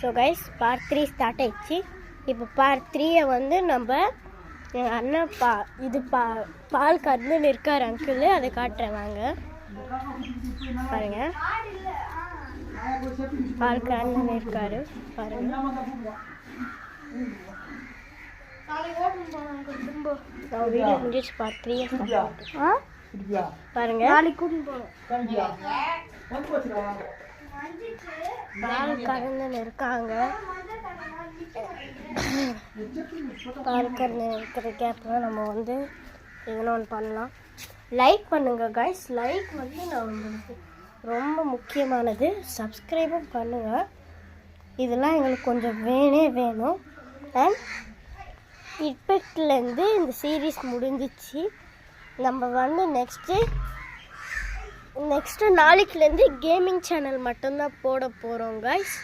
So guys part 3 start ஆயிடுச்சு. இப்போ part 3 வந்து நம்ம எங்கள் அண்ணன் பால் கறந்துன்னு இருக்கார் அங்கிள், அதை காட்டுறேன் வாங்க. பாருங்க, பால் கறந்துன்னு இருக்காரு பாருங்க. வீடியோ முடிஞ்சிச்சு, பார்ட் 3 பாருங்க. பால் கறந்துன்னு இருக்காங்க. பால் கறந்து இருக்கிற கேப்பில் நம்ம வந்து எதனா ஒன்று பண்ணலாம். லைக் பண்ணுங்க கைஸ். லைக் வந்து நான் உங்களுக்கு ரொம்ப முக்கியமானது. சப்ஸ்கிரைபும் பண்ணுங்கள். இதெல்லாம் எங்களுக்கு கொஞ்சம் வேணும். அண்ட் இப்போலேருந்து இந்த சீரீஸ் முடிஞ்சிச்சு. நம்ம வந்து நெக்ஸ்ட்டு நாளைக்குலேருந்து கேமிங் சேனல் மட்டும்தான் போட போகிறோம் கைஸ்.